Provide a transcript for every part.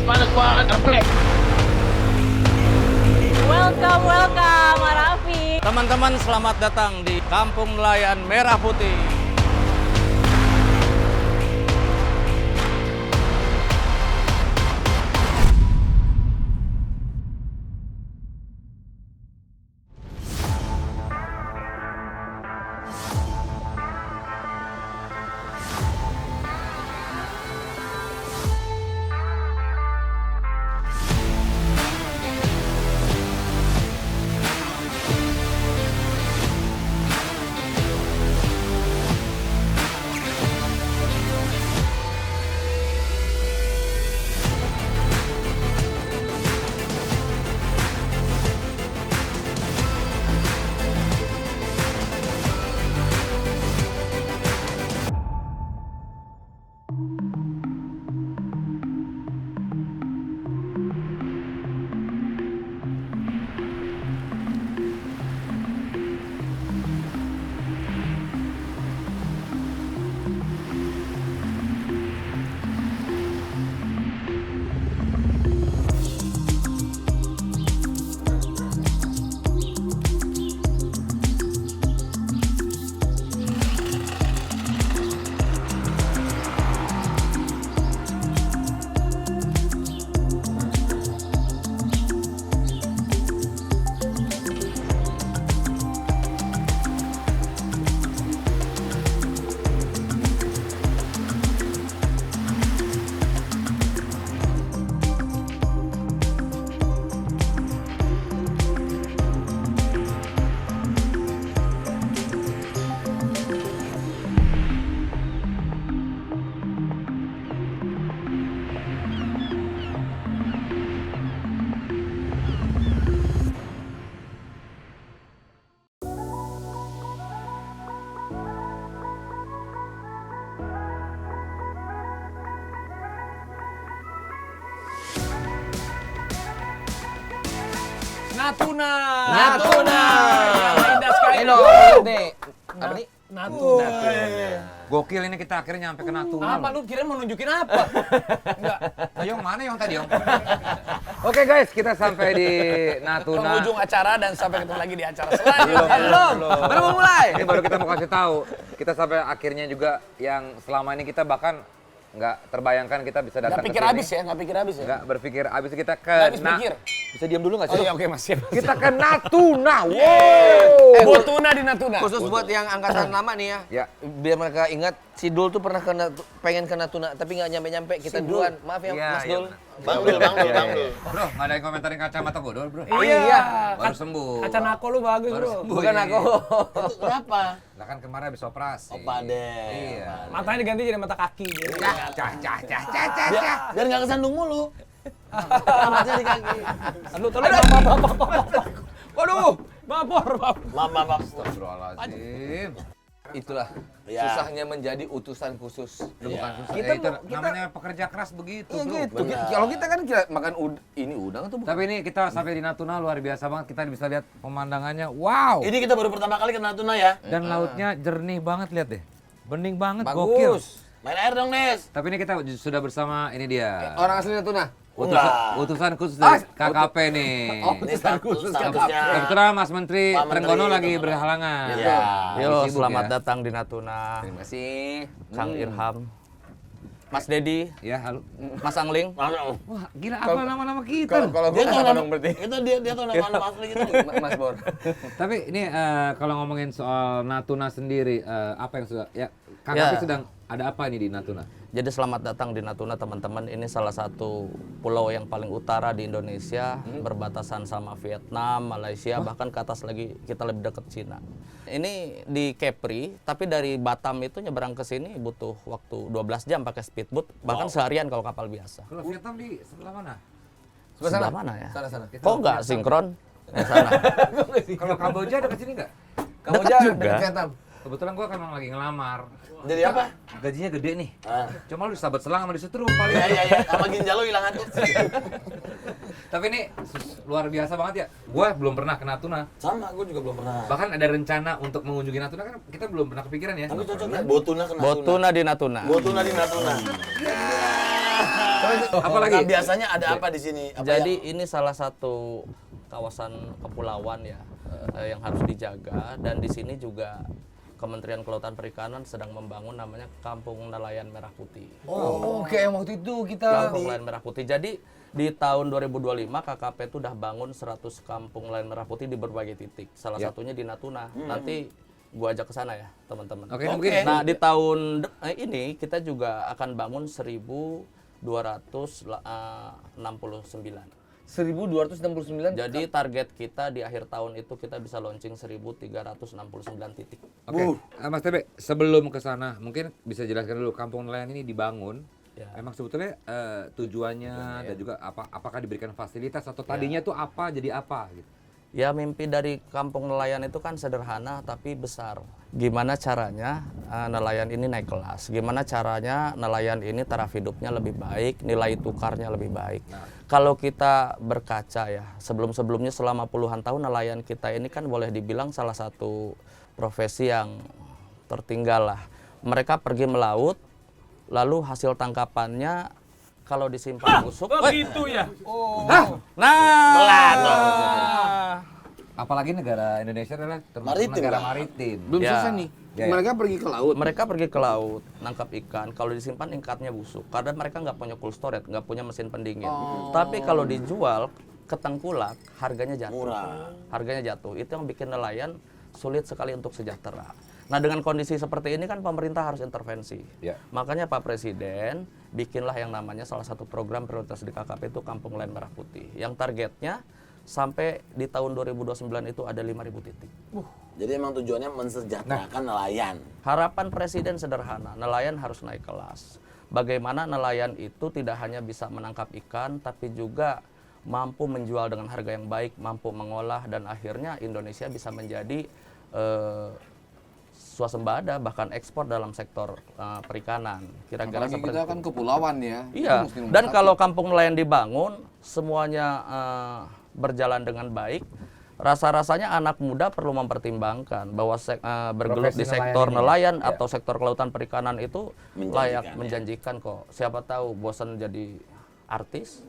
panas banget, refleks. Welcome, Raffi. Teman-teman, selamat datang di Kampung Nelayan Merah Putih. Natuna. Yang indah sekali. Ini loh, nih. Apa nih? Natuna. Gokil ini kita akhirnya nyampe ke Natuna. Apa lu kira mau nunjukin apa? Enggak. Yong mana Yong tadi Yong? Oke guys, kita sampai di Natuna. Penghujung acara dan sampai ketemu lagi di acara selanjutnya. Belum. Baru mau mulai. Ini baru kita mau kasih tahu. Kita sampai akhirnya juga yang selama ini kita bahkan nggak terbayangkan kita bisa datang Nggak pikir ke sini. habis ya, nggak pikir habis ya. Nggak berpikir habis kita ke Nggak habis pikir. Bisa diam dulu nggak Oh sih? iya, oke Mas. Siap. Kita ke Natuna. Wow. Botuna di Natuna. Khusus buat yang angkatan lama nih ya. Ya. Biar mereka ingat, si Dul tuh pernah pengen ke Natuna, tapi nggak nyampe-nyampe. Kita duluan. Maaf ya, Iya, Mas iya, Dul. benar. Bang Dul. Bro, nggak ada yang komentarin kacamata bodol bro. Iya. Baru sembuh. Kaca nako lu bagus, Baru Bro. sembuh Bukan ini. aku. Itu kenapa? Lah kan kemarin habis operasi. Oh, Pade. Iya. Matanya diganti jadi mata kaki gitu. Biar nggak kesandung mulu. Rambutnya di kaki. Aduh, tolong bapak. Waduh. Maaf. Maaf. Astagfirullahaladzim. Itulah Ya. susahnya menjadi utusan khusus. Bukan susah. Kita Itu mau- kita- namanya pekerja keras begitu Iya bro. gitu. Kalau kita kan makan ini udang atau bukan? Tapi ini kita sampai di Natuna luar biasa banget. Kita bisa lihat pemandangannya. Wow. Ini kita baru pertama kali ke Natuna ya. Dan lautnya jernih banget, lihat deh. Bening banget, Bagus. gokil. Main air dong, Nes. Tapi ini kita sudah bersama ini dia. Orang asli Natuna. Utusan khusus dari KKP nih. Ini statusnya. Kebetulan Mas Menteri Pak Trenggono Menteri lagi Trenggono. berhalangan. Iya. Lagi Yo, sibuk selamat ya. datang di Natuna. Terima kasih. Kang Irham, Mas Dedi, Ya, halo. Mas Angling. Wah, gila apa nama-nama kita? Kalau Dia gue tahu apa nama dong berarti? Itu dia tahu nama asli gitu. Mas Bor. Tapi ini kalau ngomongin soal Natuna sendiri, apa yang sudah ya KKP Ya. sedang ada apa nih di Natuna? Jadi selamat datang di Natuna teman-teman. Ini salah satu pulau yang paling utara di Indonesia, berbatasan sama Vietnam, Malaysia, bahkan ke atas lagi kita lebih dekat Cina. Ini di Kepri, tapi dari Batam itu nyebrang ke sini butuh waktu 12 jam pakai speedboat, bahkan seharian kalau kapal biasa. Kalau Vietnam di sebelah mana? Sebelah mana ya? Sana. Kok nggak sinkron? Sana. Kalau Kamboja dekat sini nggak? Kamu Dekat aja juga. dekat Vietnam. Kebetulan gua kan emang lagi ngelamar. Jadi apa? Gajinya gede nih. Ah. Cuma lu disabat selang sama disetrum paling. Iya. Sama ginjal lo hilang tuh. Tapi ini luar biasa banget ya. Gua belum pernah ke Natuna. Sama, gue juga belum pernah. Bahkan ada rencana untuk mengunjungi Natuna kan kita belum pernah kepikiran ya. Tapi cocok ya, Botuna ke Natuna. Botuna di Natuna. Botuna di Natuna. Apalagi? Nah, biasanya ada apa di sini? Apa Jadi ini salah satu kawasan kepulauan ya yang harus dijaga, dan di sini juga Kementerian Kelautan Perikanan sedang membangun namanya Kampung Nelayan Merah Putih. Oh, kayak yang waktu itu kita Kampung Nelayan Merah Putih. Jadi di tahun 2025 KKP itu udah bangun 100 kampung nelayan merah putih di berbagai titik. Salah satunya di Natuna. Nanti gua ajak ke sana ya, teman-teman. Oke, mungkin. Nah, di tahun ini kita juga akan bangun 1269. 1269. Jadi target kita di akhir tahun itu kita bisa launching 1369 titik. Oke, Mas TB, sebelum ke sana, mungkin bisa jelaskan dulu kampung nelayan ini dibangun. Ya. Emang sebetulnya tujuannya dan juga apakah diberikan fasilitas atau tadinya tuh apa jadi apa gitu. Ya, mimpi dari kampung nelayan itu kan sederhana tapi besar. Gimana caranya nelayan ini naik kelas? Gimana caranya nelayan ini taraf hidupnya lebih baik, nilai tukarnya lebih baik? Kalau kita berkaca ya, sebelum-sebelumnya selama puluhan tahun nelayan kita ini kan boleh dibilang salah satu profesi yang tertinggal lah. Mereka pergi melaut, lalu hasil tangkapannya kalau disimpan busuk, Begitu ya. Apalagi negara Indonesia adalah termasuk Maritim, negara kan? maritim. Belum Ya. selesai nih. Ya, ya. Mereka pergi ke laut. mereka pergi ke laut nangkap ikan. Kalau disimpan ikatnya busuk karena mereka nggak punya cold storage, nggak punya mesin pendingin. Tapi kalau dijual ke tengkulak harganya jatuh. Murah. Harganya jatuh. Itu yang bikin nelayan sulit sekali untuk sejahtera. Nah, dengan kondisi seperti ini kan pemerintah harus intervensi. Ya. Makanya Pak Presiden bikinlah yang namanya salah satu program prioritas di KKP itu Kampung Nelayan Merah Putih. Yang targetnya sampai di tahun 2029 itu ada 5.000 titik. Jadi emang tujuannya mensejahterakan nelayan. Harapan Presiden sederhana, nelayan harus naik kelas. Bagaimana nelayan itu tidak hanya bisa menangkap ikan, tapi juga mampu menjual dengan harga yang baik, mampu mengolah, dan akhirnya Indonesia bisa menjadi swasembada, bahkan ekspor dalam sektor perikanan. Kira-kira Apalagi seperti kita itu. kan kepulauan ya. Iya, Itu mesti nomor dan satu. kalau kampung nelayan dibangun, semuanya berjalan dengan baik, rasa-rasanya anak muda perlu mempertimbangkan bahwa bergelut di Profesi sektor nelayan ini, nelayan atau sektor kelautan perikanan itu layak ya. menjanjikan kok. Siapa tahu bosan jadi artis,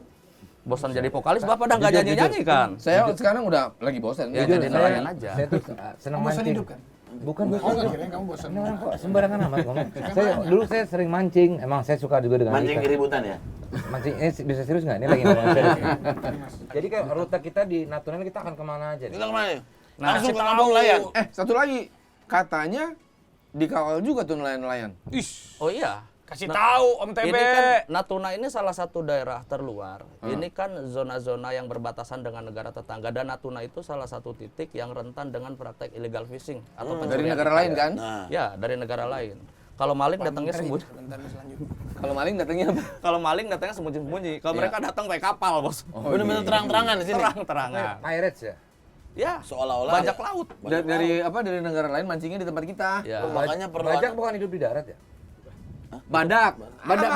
bosan jadi vokalis, Bapak udah nggak nyanyi-nyanyi kan? Saya sekarang udah lagi bosan. Ya Jujur, jadi nelayan aja. Saya tuh senang mancing. Hidup kan? Bukan bosan. Kamu bosan. Ini orang kok sembarangan amat ngomong. Dulu saya sering mancing, emang saya suka juga dengan Mancing ikan. keributan ya? Mancing, bisa serius nggak? Ini lagi ngomong serius. Jadi kayak rute kita di Natuna kita akan kemana aja? nih? Kita kemana ya? Nah, Langsung ke kita kampung nelayan. Satu lagi. Katanya dikawal juga tuh nelayan-nelayan. Oh iya. Kasih tahu Om TB. Ini kan Natuna ini salah satu daerah terluar. Ini kan zona-zona yang berbatasan dengan negara tetangga, dan Natuna itu salah satu titik yang rentan dengan praktek illegal fishing atau Dari pencurian negara ikan. lain kan? Nah, Ya, dari negara lain. Kalau maling datangnya sembunyi. Kalau maling datangnya apa? Kalau maling datangnya sembunyi-sembunyi. Kalau mereka datang pakai kapal, Bos. bener-bener terang-terangan di sini. Terang-terangan. Pirates ya? Ya, Seolah-olah bajak ya. laut. Dari apa? Dari negara lain mancingnya di tempat kita. Ya. Makanya perlu Bajak bukan hidup di darat ya? Badak. Badak.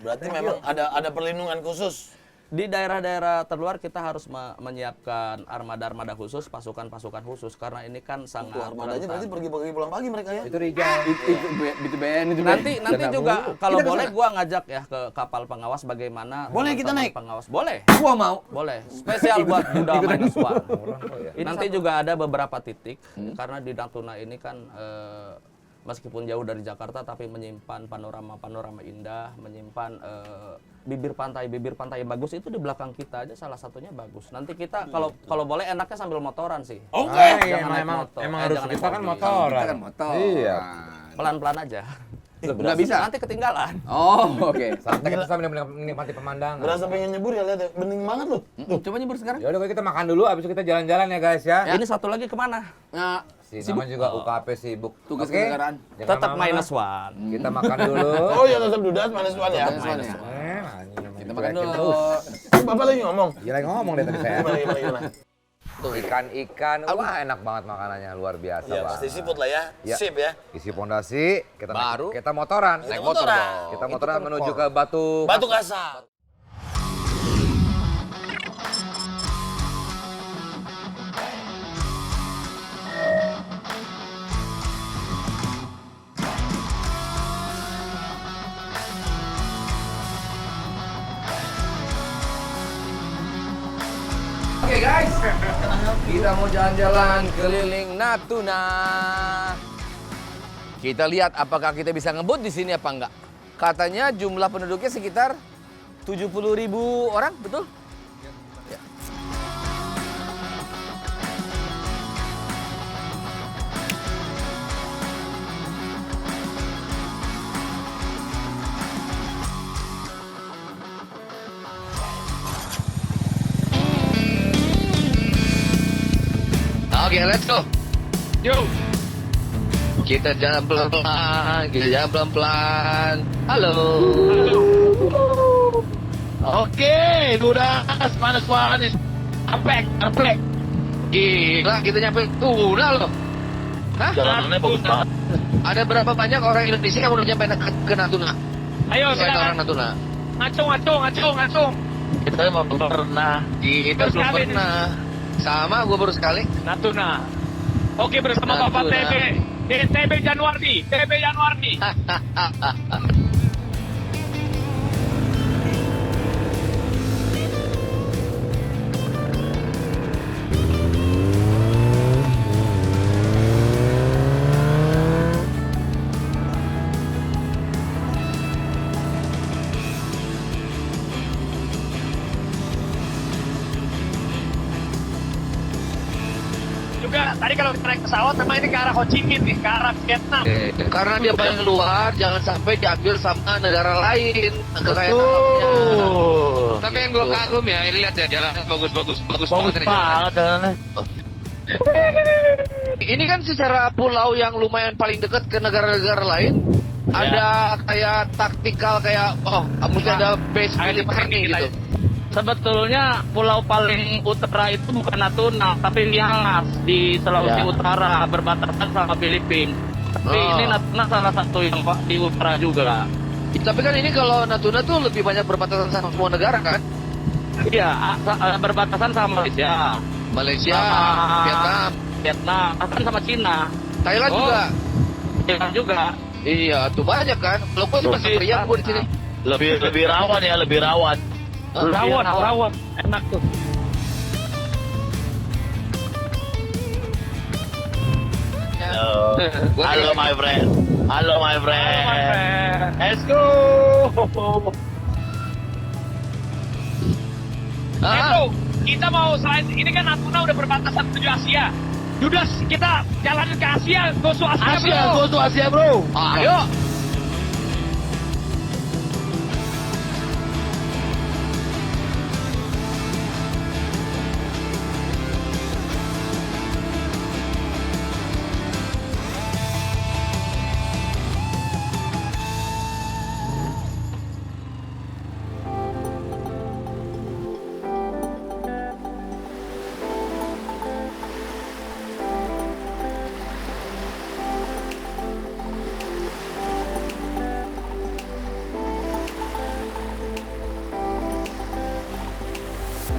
berarti memang ada perlindungan khusus. Di daerah-daerah terluar kita harus menyiapkan armada-armada khusus, pasukan-pasukan khusus, karena ini kan sangat Tuh armadanya berarti rentan. pergi pulang pagi mereka ya. Itu Rijal. Itu BN itu. Nanti juga kalau Kita boleh kesana. gua ngajak ya ke kapal pengawas bagaimana. Boleh kita teman-teman naik? Pengawas. Boleh. Gua mau. Boleh. Spesial buat Buddha minus one. Orang kok ya? Nanti juga ada beberapa titik karena di Natuna ini kan meskipun jauh dari Jakarta tapi menyimpan panorama-panorama indah, menyimpan bibir pantai yang bagus. Itu di belakang kita aja salah satunya bagus. Nanti kita kalau boleh enaknya sambil motoran sih. Oke. Jangan naik motor. harus jangan naik kita kan mobil. motoran. Kita kan motor. Iya. Pelan-pelan aja. Nggak bisa. Nanti ketinggalan. Oh, oke. Santai kita sambil menikmati pemandangan. Berasa pengen nyebur ya, lihat ya. Bening banget loh. Coba nyebur sekarang. Ya udah kita makan dulu, habis itu kita jalan-jalan ya guys ya. Ini satu lagi kemana? Nah, Si namanya juga UKP sibuk. Tugas Oke? kenegaraan. Jangan Tetap kemana-mana. minus one. Kita makan dulu. Oh iya tetap dudas minus one ya. Minus one ya. Kita Makan dulu. Bapak lagi ngomong. Iya lagi ngomong deh tadi saya. Gimana? Ikan-ikan, wah enak banget makanannya, luar biasa Ya Bang. pasti siput lah ya. Ya. Sip ya. Isi pondasi, Baru. kita motoran. Naik motoran. Kita motoran menuju ke Batu. Batu Kasar. guys, kita mau jalan-jalan keliling Natuna. Kita lihat apakah kita bisa ngebut di sini apa enggak. Katanya jumlah penduduknya sekitar 70.000 orang, betul? Ya. Oke, let's go. Yo. Kita jalan pelan-pelan, Halo. Oke, udah panas banget. Apek. Gila, kita nyampe Tuna loh. Hah? Jalanannya bagus banget. Ada berapa banyak orang Indonesia yang udah nyampe ke Natuna? Ayo, Selain orang silakan. Natuna. Ngacung. Kita mau pernah di Kita belum pernah. Sama, gue baru sekali. Natuna. Oke, bersama Natuna. Bapak TB Januardi. Juga tadi kalau kita naik pesawat memang ini ke arah Ho Chi Minh nih, ke arah Vietnam. Karena dia paling luar, jangan sampai diambil sama negara lain. Kekayaan alamnya. Tapi yang gue kagum ya, ini lihat ya, jalannya bagus banget ini jalannya. Ini kan secara pulau yang lumayan paling dekat ke negara-negara lain. Ada kayak taktikal kayak mesti ada base militer nih gitu. Sebetulnya pulau paling utara itu bukan Natuna, tapi Miangas di Sulawesi Utara, berbatasan sama Filipina. Tapi ini Natuna salah satu yang di utara juga. Tapi kan ini kalau Natuna tuh lebih banyak berbatasan sama semua negara kan? Iya, berbatasan sama Malaysia, sama Vietnam, bahkan sama Cina. Thailand juga. Cina juga. Iya, tuh banyak kan. Kalau gue cuma Korea gue di sini. Lebih rawan ya, lebih rawan. Rawon. Enak tuh. Halo my friend. Let's go. Kita mau selain ini kan Natuna udah berbatasan menuju Asia. Yudas, kita jalan ke Asia, go to Asia, bro. Ayo.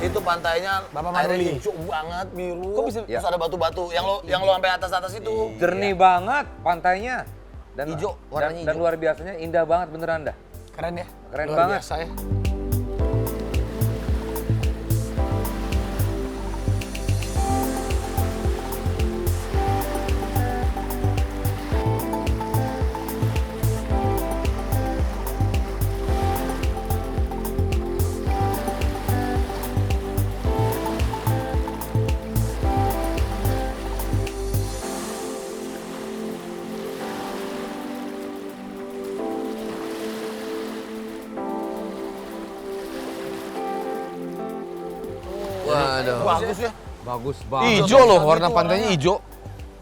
Itu pantainya airnya hijau banget, biru. Kok bisa? Terus ada batu-batu yang lo sampai atas itu. Jernih banget pantainya. Dan Hijau, warnanya dan hijau. luar biasanya indah banget beneran dah. Keren ya? Keren Luar banget. biasa ya. Waduh. Bagus ya. Bagus banget. Hijau loh, warna pantainya hijau.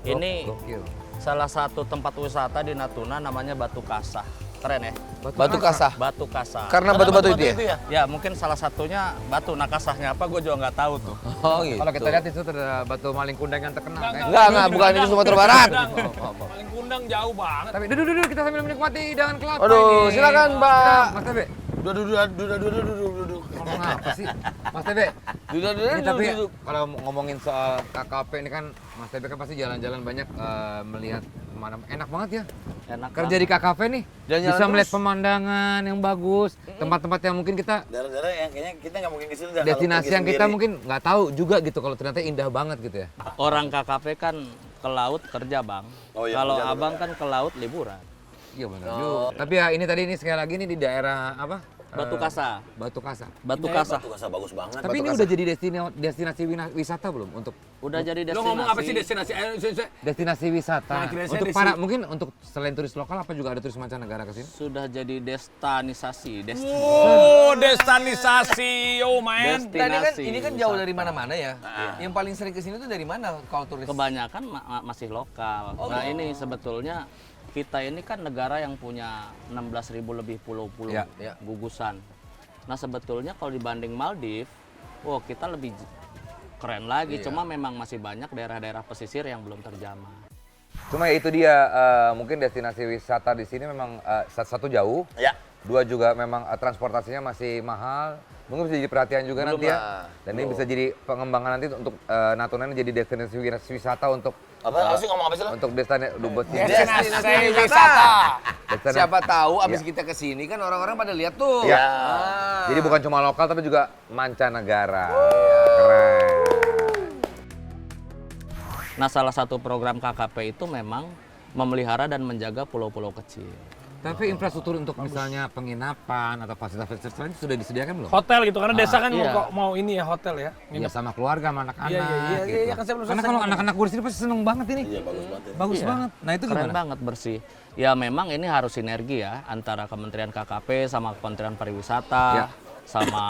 Ini Gokil. salah satu tempat wisata di Natuna namanya Batu Kasah. Keren ya? Batu kasah. Batu Kasah. Karena batu-batu itu ya? Ya mungkin salah satunya batu. Nah kasahnya apa gue juga nggak tahu tuh. Oh gitu. Kalau kita lihat itu ada batu maling kundang yang terkenal kan. Enggak, bukan itu Sumatera Barat. Paling kundang jauh banget. Tapi duduk kita sambil menikmati hidangan kelapa Aduh, ini. silakan, Mbak. Mas Tebe. Duduk. Ngomong apa sih? Mas Tebe. Ini tapi kalau ngomongin soal KKP ini kan Mas Tebe kan pasti jalan-jalan banyak melihat mana enak banget ya. Enak kerja di KKV nih, Jalan-jalan bisa melihat terus. pemandangan yang bagus, tempat-tempat yang mungkin kita Daerah-daerah yang kayaknya kita nggak mungkin ke sini dah kalau destinasi pergi yang kita sendiri. mungkin nggak tahu juga gitu kalau ternyata indah banget gitu ya. Orang KKP kan ke laut kerja bang. Oh iya, Kalau kerja abang juga. kan ke laut liburan. Iya benar juga. Tapi ya ini tadi ini sekali lagi ini di daerah apa? Batu Kasa. Batu Kasa. Batu Kasa. Batu Kasa bagus banget. Tapi ini udah jadi destinasi wisata belum untuk Udah jadi destinasi. Lo ngomong apa sih destinasi? destinasi wisata Nah, kira-kira untuk desi- para mungkin untuk selain turis lokal apa juga ada turis mancanegara ke sini? Sudah jadi destanisasi. Oh, destanisasi, yo man. Destinasi. Ini kan jauh wisata. dari mana-mana ya. Yang paling sering kesini tuh dari mana kalau turis? Kebanyakan masih lokal. Oh, Nah ini sebetulnya kita ini kan negara yang punya 16.000 lebih pulau-pulau Ya, ya. gugusan. Nah sebetulnya kalau dibanding Maldives, wah kita lebih keren lagi. Iya. Cuma memang masih banyak daerah-daerah pesisir yang belum terjamah. Cuma ya itu dia mungkin destinasi wisata di sini memang satu jauh, Ya. dua juga memang transportasinya masih mahal. Mungkin bisa jadi perhatian juga Belum nanti ya. lah. Dan ini bisa jadi pengembangan nanti untuk Natuna ini jadi destinasi wisata untuk Apa sih ngomong apa sih lo? untuk destinasi Destinasi wisata. Siapa tahu abis Iya. kita kesini kan orang-orang pada lihat tuh. Ya. Ah. Jadi bukan cuma lokal tapi juga mancanegara. Keren. Nah salah satu program KKP itu memang memelihara dan menjaga pulau-pulau kecil. Tapi infrastruktur untuk misalnya penginapan atau fasilitas lain sudah disediakan belum? Hotel gitu karena desa kan iya. mau ini ya hotel ya. Iya sama keluarga, sama anak-anak. Iya, gitu. kan saya belum Karena selesai kalau ngomong. anak-anak gue di sini pasti seneng banget ini. Iya bagus banget. Ya. Bagus Iya. banget. Nah itu Keren gimana? banget bersih. Ya memang ini harus sinergi ya antara Kementerian KKP sama Kementerian Pariwisata Ya. sama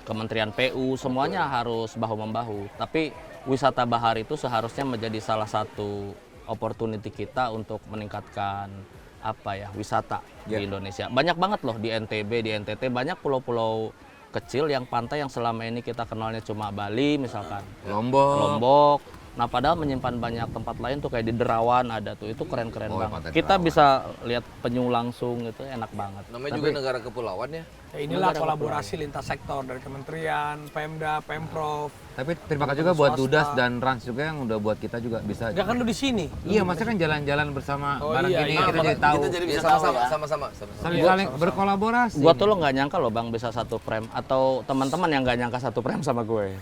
Kementerian PU semuanya harus bahu-membahu. Tapi wisata bahar itu seharusnya menjadi salah satu opportunity kita untuk meningkatkan apa ya wisata Ya. di Indonesia. Banyak banget loh di NTB, di NTT banyak pulau-pulau kecil yang pantai yang selama ini kita kenalnya cuma Bali misalkan. Lombok. Lombok. Nah padahal menyimpan banyak tempat lain tuh kayak di Derawan ada tuh itu keren-keren Oh, banget. Pantai Kita Derawan. bisa lihat penyu langsung gitu enak banget. Namanya juga negara kepulauan ya. Ya inilah Negara kolaborasi lintas sektor dari kementerian, Pemda, Pemprov. Tapi terima kasih juga buat Swasta. Dudas dan Rans juga yang udah buat kita juga bisa. Enggak kan lu di sini. Iya, maksudnya kan jalan-jalan bersama Oh, bareng iya, ini iya. kita jadi tahu. Kita jadi Ya, bisa tahu sama-sama, ya. sama-sama. Saling berkolaborasi. Gua tuh lo nggak nyangka loh bang bisa satu frame atau teman-teman yang nggak nyangka satu frame sama gue.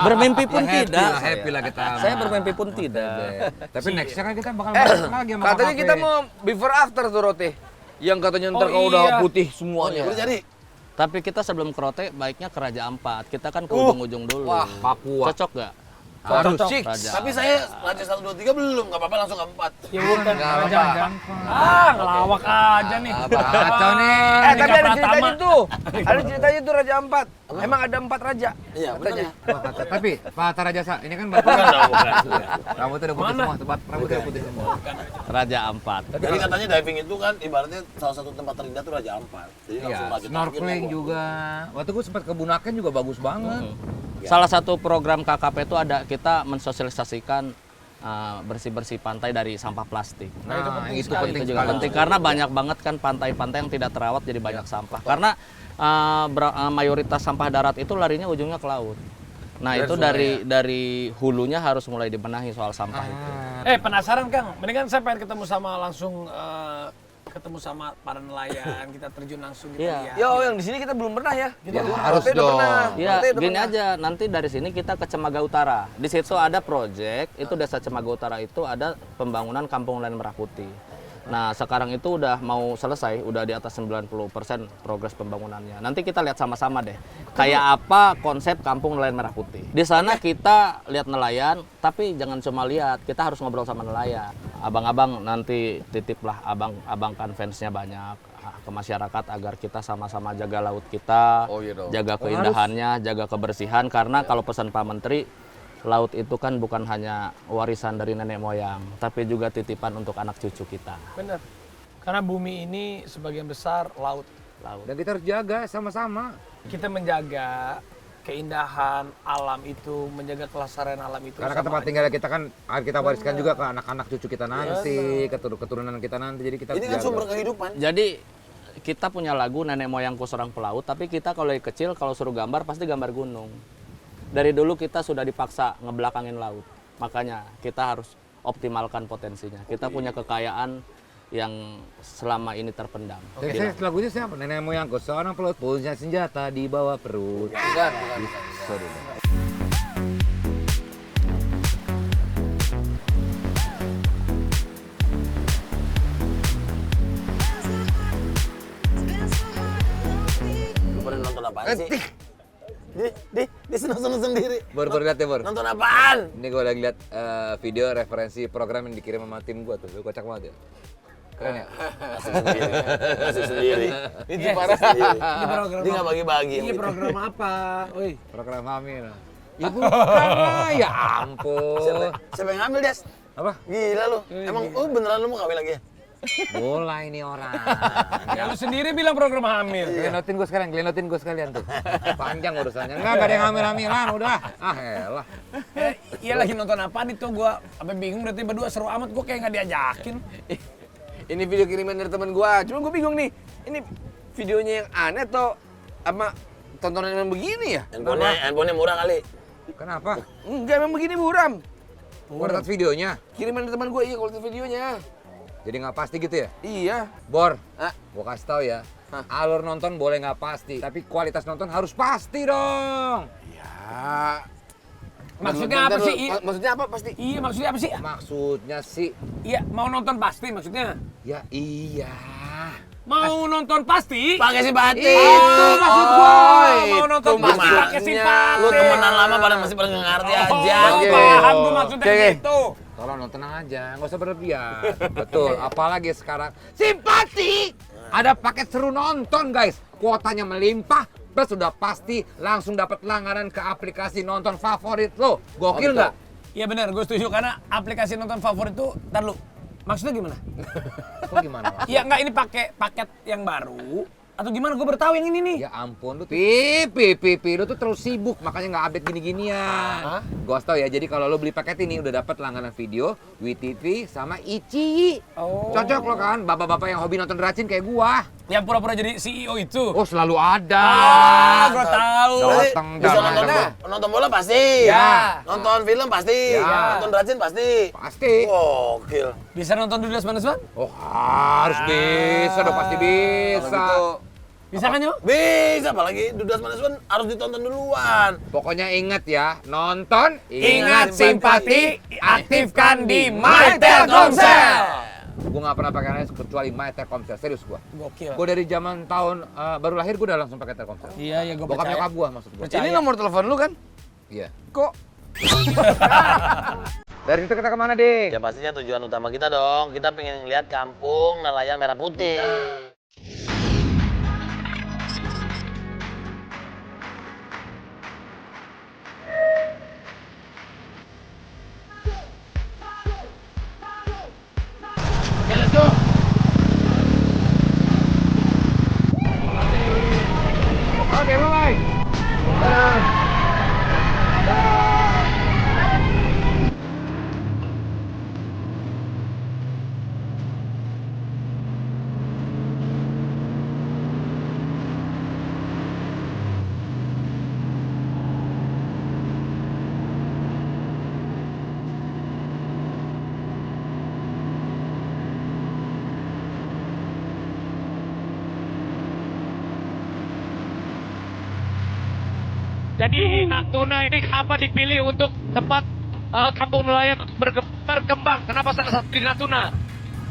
Bermimpi pun tidak. Happy lah kita. Saya bermimpi pun tidak. Tapi nextnya kan kita bakal bareng lagi sama Katanya KKP. kita mau before after tuh Rote. Yang katanya ntar Oh, kalau udah iya. putih semuanya. Udah jadi. Tapi kita sebelum ke Rote baiknya ke Raja Ampat. Kita kan ke ujung-ujung dulu. Wah, Papua. Cocok nggak? Harus Cocok. six. Raja. Tapi saya Raja 1, 2, 3 belum. Nggak apa-apa langsung ke 4. Ya bukan. Nggak apa-apa. Jangan. ngelawak aja nih. Kacau nih. Tapi Andika ada Pratama. ceritanya tuh. Ada ceritanya tuh Raja Ampat. Emang ada 4 raja. Iya Katanya. Tapi Pak Tarajasa ini kan bapak rambutnya udah putih semua, rambutnya udah putih semua. Raja Ampat. Jadi katanya diving itu kan ibaratnya salah satu tempat terindah tuh Raja Ampat. Jadi langsung Iya, lanjut snorkeling lagi. juga. Waktu gue sempat ke Bunaken juga bagus banget. Salah satu program KKP itu ada kita mensosialisasikan bersih-bersih pantai dari sampah plastik. Nah, itu Nah, penting itu juga sekali. penting karena banyak banget kan pantai-pantai yang tidak terawat jadi banyak sampah. Karena mayoritas sampah darat itu larinya ujungnya ke laut. Nah, itu dari hulunya harus mulai dibenahi soal sampah itu. Penasaran Kang? Mendingan saya pengen ketemu sama langsung ketemu sama para nelayan, kita terjun langsung kita Iya. lihat. Yo, yang di sini kita belum pernah ya. Ya, harus Rote udah dong. pernah. Ya, Rote udah gini pernah. aja. Nanti dari sini kita ke Cemaga Utara. Di situ ada proyek, itu Desa Cemaga Utara itu ada pembangunan Kampung Nelayan Merah Putih. Nah, sekarang itu udah mau selesai, udah di atas 90% progres pembangunannya. Nanti kita lihat sama-sama deh. Kayak apa konsep Kampung Nelayan Merah Putih. Di sana kita lihat nelayan, tapi jangan cuma lihat, kita harus ngobrol sama nelayan. Abang-abang nanti titiplah abang kan fansnya banyak ke masyarakat agar kita sama-sama jaga laut kita, Oh, iya dong. jaga keindahannya, jaga kebersihan. Karena kalau pesan Pak Menteri, laut itu kan bukan hanya warisan dari nenek moyang, tapi juga titipan untuk anak cucu kita. Bener. Karena bumi ini sebagian besar laut. Dan kita harus jaga sama-sama. Kita menjaga keindahan alam itu, menjaga kelestarian alam itu. Karena kan sama tempat aja. tinggal kita kan kita wariskan juga ke anak-anak cucu kita nanti, keturunan kita nanti. Jadi kita Ini harus kan jaga. sumber kehidupan. Jadi kita punya lagu nenek moyangku seorang pelaut, tapi kita kalau kecil kalau suruh gambar pasti gambar gunung. Dari dulu kita sudah dipaksa ngebelakangin laut. Makanya kita harus optimalkan potensinya. Kita punya kekayaan yang selama ini terpendam. Saya lagunya siapa? Nenek moyangku seorang pelot punya senjata di bawah perut. Bukan. Sorry. Lu pada nonton apaan sih? Dia seneng-seneng sendiri. Bor lihat ya, Bor. Nonton apaan? Ini gue lagi lihat video referensi program yang dikirim sama tim gue tuh. Lu kocak banget ya. Keren ya? Masih sendiri. Itu parah. Ini program Dia nggak bagi-bagi. Ini program apa? Woi. Program hamil. Ya bukan lah, ya ampun. Siapa yang ngambil, Des? Apa? Gila lu. Emang beneran lu mau kawin lagi ya? Bola ini orang. Ya lu sendiri bilang program hamil. Gelenotin gue sekalian tuh. Panjang urusannya. Enggak ada yang hamil-hamilan udah. Ah elah. Iya lagi nonton apaan itu gua sampai bingung berarti berdua seru amat gua kayak nggak diajakin. Ini video kiriman dari teman gua. Cuma gua bingung nih. Ini videonya yang aneh atau apa tontonan yang begini ya? Handphonenya murah kali. Kenapa? Enggak, memang begini buram. Kualitas videonya. Kiriman dari teman gua, iya kualitas videonya. Jadi nggak pasti gitu ya? Iya. Bor, Ah. gua kasih tau ya. Alur nonton boleh nggak pasti, tapi kualitas nonton harus pasti dong. Ya. Maksudnya apa sih? Maksudnya apa pasti? Iya maksudnya apa sih? Maksudnya sih, Iya mau nonton pasti maksudnya. ya iya. Mau nonton pasti? Pakai simpati. Itu maksud gua. Mau nonton Itu pasti pakai maksudnya. simpati. Lu temenan lama pada masih pada ngerti aja. Oh, Oke. paham gua maksudnya Oke. gitu. Tolong nonton aja, nggak usah berlebihan. Betul, apalagi sekarang simpati. Ada paket seru nonton guys, kuotanya melimpah. Plus sudah pasti langsung dapat langganan ke aplikasi nonton favorit lo. Gokil nggak? Iya benar, gue setuju karena aplikasi nonton favorit itu, ntar lu. Maksudnya gimana? Kok gimana? Mas? Iya enggak ini pakai paket yang baru atau gimana? Gue baru tahu yang ini nih. Ya ampun lu Pipi lu tuh terus sibuk makanya nggak update gini-ginian. Gua tau ya, jadi kalau lu beli paket ini udah dapat langganan video, WeTV sama Ichi. Oh. Cocok lo kan, bapak-bapak yang hobi nonton racun kayak gua. Yang pura-pura jadi CEO itu. Oh selalu ada. gue tahu. Datang Bisa dan nonton, ada. nonton bola pasti. Ya. Nonton film pasti. Ya. Nonton rajin pasti. Pasti. Gokil. Bisa nonton Dudas Manasman? Oh harus bisa dong, pasti bisa. Bisa kan yuk? Bisa, apalagi Dudas Manaswan harus ditonton duluan. Pokoknya ingat ya, nonton, Ingat simpati, aktifkan di My Telkomsel. Gue nggak pernah pakai lain kecuali My Telkomsel, serius gue. Gokil. Gue dari zaman tahun baru lahir gue udah langsung pakai Telkomsel. Iya, gue Bokap percaya. nyokap gue maksud gue. Percaya. Ini nomor telepon lu kan? Iya. Kok Dari situ kita kemana, Dik? Ya pastinya tujuan utama kita dong. Kita pengen lihat kampung nelayan merah putih. Oke, bye-bye. Jadi Natuna ini apa dipilih untuk tempat kampung nelayan berkembang? Kenapa salah satu di Natuna?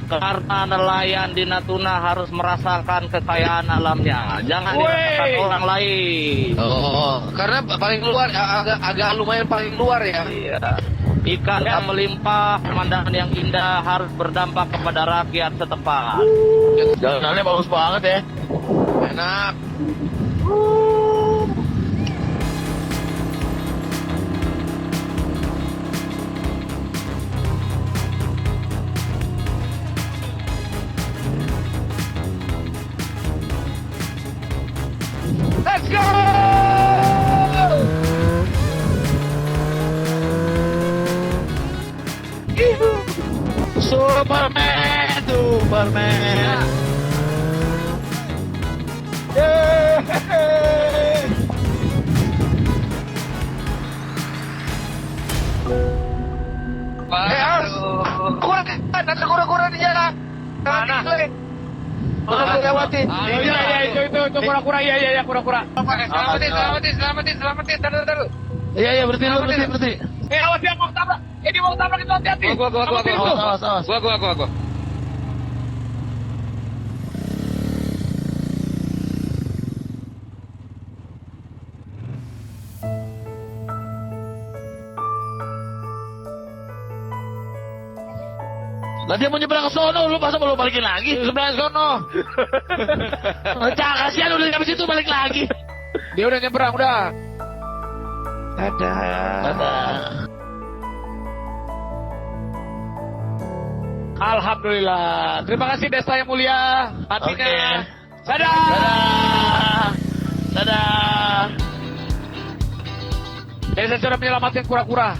Karena nelayan di Natuna harus merasakan kekayaan alamnya. Jangan Woi. dirasakan orang lain. Oh, karena paling luar, agak lumayan paling luar ya. Iya. Ikan yang melimpah, pemandangan yang indah harus berdampak kepada rakyat setempat. Jalanannya bagus banget ya. Enak. Let's go! Superman, Superman. Kurang, ada kura-kura di jalan. Mana? selamatin. Iya, itu kura-kura, iya, kura-kura. Selamatin, taruh. Iya, berhenti. Awas dia mau tabrak. Ini mau tabrak itu hati-hati. Gua. Awas. Gua. Lah dia mau nyebrang ke sono, lu masa mau balikin lagi? Sebelah sono. Kasihan udah sampai situ balik lagi. Dia udah nyebrang, udah. Dadah. Alhamdulillah. Terima kasih Desa yang mulia. Hatinya. Dadah. Desa sudah menyelamatkan kura-kura.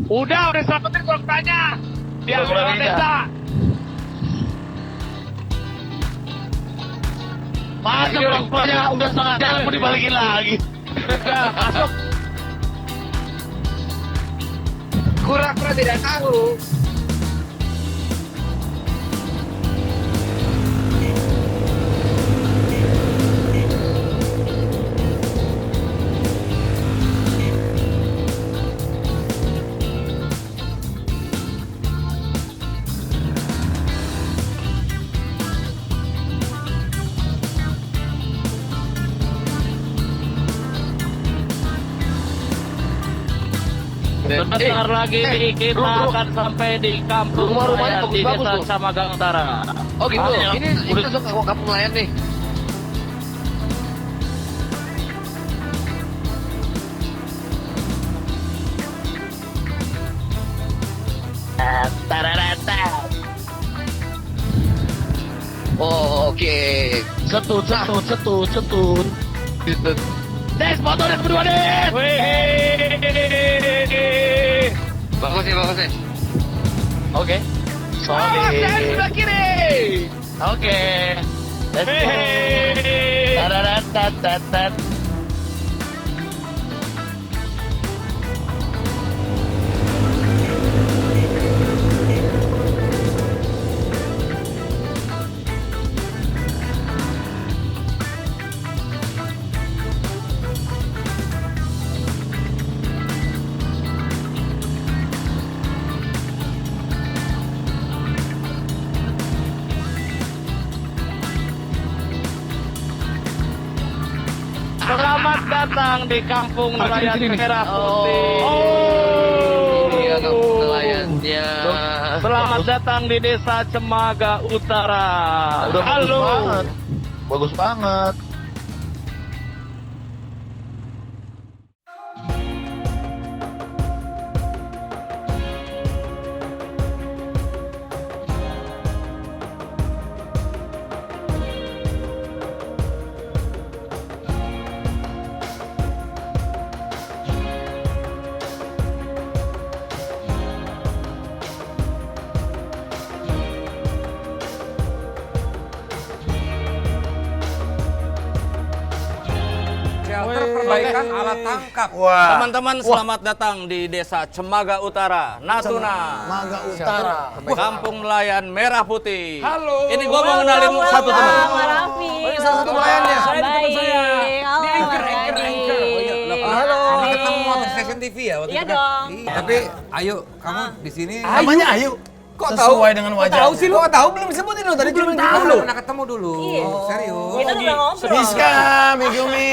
Udah selamatin kura-kuranya. Dia Kura-kura lewat desa. Masa kura-kuranya udah setengah jalan mau dibalikin lagi. Udah, masuk. Kura-kura tidak tahu. Sebentar lagi kita akan sampai di kampung Rumah-rumahnya nelayan di bagus-bagus Desa tuh. Camaga Utara. Oh gitu. Ah, Ini masuk ke kampung nelayan nih. Oh, oke. Setut. Gitu. Des, foto Des berdua Des. Wih. Bagus nih. Oke. Awas Des sebelah kiri. Oke. Let's go. Hehehe. Tadadadadadad. Selamat datang di Kampung Nelayan Merah Putih. Iya, kampung nelayannya. Selamat datang di Desa Cemaga Utara. Halo. Bagus banget. Shelter perbaikan alat tangkap. Teman-teman selamat datang di Desa Cemaga Utara, Natuna. Cemaga Utara. Kampung Nelayan Merah Putih. Halo. Ini gua mau kenalin satu teman. Raffi. ini salah satu pelayannya. Saya teman saya. Halo, Anchor. Halo. Pernah ketemu waktu Station TV ya waktu Iya itu kan? dong. Iya. Tapi ayo kamu di sini. Namanya Ayu. Kok Sesuai dengan wajahnya. Tahu sih lu? Kok tahu belum disebutin lo tadi cuma tahu lu. Pernah ketemu dulu. Iya. Serius. Kita udah ngobrol. Miska, Megumi.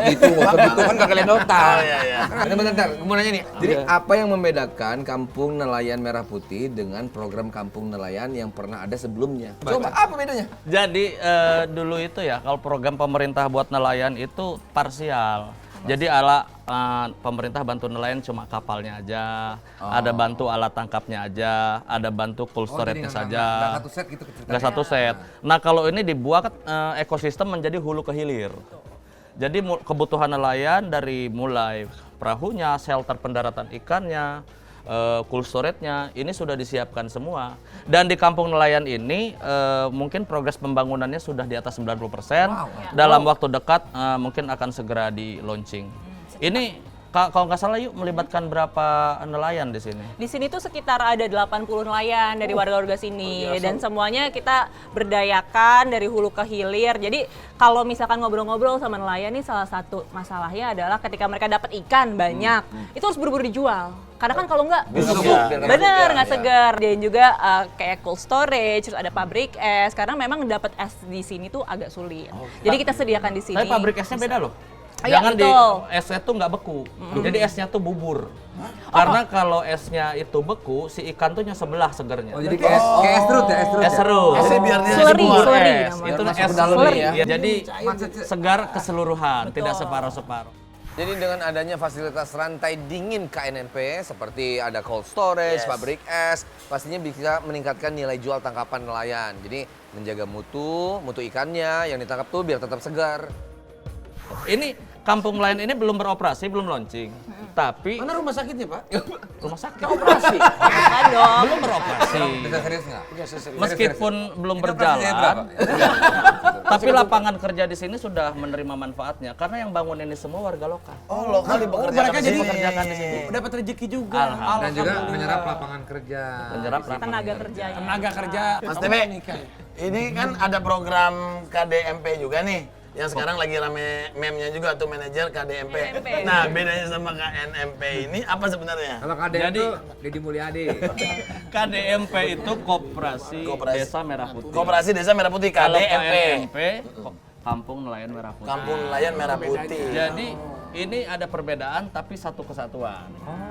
Itu kan gak kalian nonton. Iya. Bentar, gue mau nanya nih. Jadi apa yang membedakan Kampung Nelayan Merah Putih dengan program Kampung Nelayan yang pernah ada sebelumnya? Coba apa bedanya? Jadi dulu itu ya kalau program pemerintah buat nelayan itu parsial. Jadi pemerintah bantu nelayan cuma kapalnya aja, ada bantu alat tangkapnya aja, ada bantu cold storage-nya saja. Nggak satu set gitu ceritanya. Nggak satu set. Nah kalau ini dibuat ekosistem menjadi hulu ke hilir. Jadi kebutuhan nelayan dari mulai perahunya, shelter pendaratan ikannya, cold storage-nya, ini sudah disiapkan semua. Dan di kampung nelayan ini mungkin progres pembangunannya sudah di atas 90%. Dalam waktu dekat mungkin akan segera di launching. Ini Kalau nggak salah yuk melibatkan berapa nelayan di sini? Di sini tuh sekitar ada 80 nelayan dari warga-warga sini dan semuanya kita berdayakan dari hulu ke hilir. Jadi kalau misalkan ngobrol-ngobrol sama nelayan nih salah satu masalahnya adalah ketika mereka dapat ikan banyak, itu harus buru-buru dijual. Karena kan kalau nggak bener nggak segar. Dan juga kayak cold storage, terus ada pabrik es. Karena memang dapat es di sini tuh agak sulit. Jadi kita sediakan di sini. Tapi pabrik esnya beda loh. Iya, Jangan betul. esnya tuh nggak beku. Jadi esnya tuh bubur. Karena kalau esnya itu beku, si ikan tuh sebelah segernya. Oh, jadi kayak es serut ya, es serut. Es serut. Esnya biar dia Slurry, dibuang. slurry Es. namanya. Itu Masuk es ke dalam slurry. ya. Ya, jadi segar keseluruhan, tidak separuh-separuh. Jadi dengan adanya fasilitas rantai dingin KNNP seperti ada cold storage, pabrik es, pastinya bisa meningkatkan nilai jual tangkapan nelayan. Jadi menjaga mutu ikannya yang ditangkap tuh biar tetap segar. Ini kampung nelayan ini belum beroperasi, belum launching. Tapi Mana rumah sakitnya, Pak? rumah sakit Operasi. Bukan dong. belum beroperasi. Bisa serius nggak? Meskipun belum Itu operasinya berjalan, berapa? tapi lapangan kerja di sini sudah menerima manfaatnya karena yang bangun ini semua warga lokal. Oh, lokal dipekerjakan mereka di jadi sini. Pekerjakan di sini. Dapat rezeki juga. Alhamdulillah. Dan juga menyerap lapangan kerja. Menyerap lapangan Tenaga kerja. kerjanya. Tenaga kerja. Mas Tebe, ini kan ada program KDMP juga nih. Yang sekarang lagi rame meme-nya juga tuh manajer KDMP. KDMP. Nah, bedanya sama KNMP ini apa sebenarnya? Kalau KDM Jadi- itu Deddy Mulyadi. KDMP itu Koperasi Desa Merah Putih. Koperasi Desa Merah Putih, Kalau KDMP. KNMP, Kampung Nelayan Merah Putih. Kampung Nelayan Merah Putih. Jadi ini ada perbedaan tapi satu kesatuan.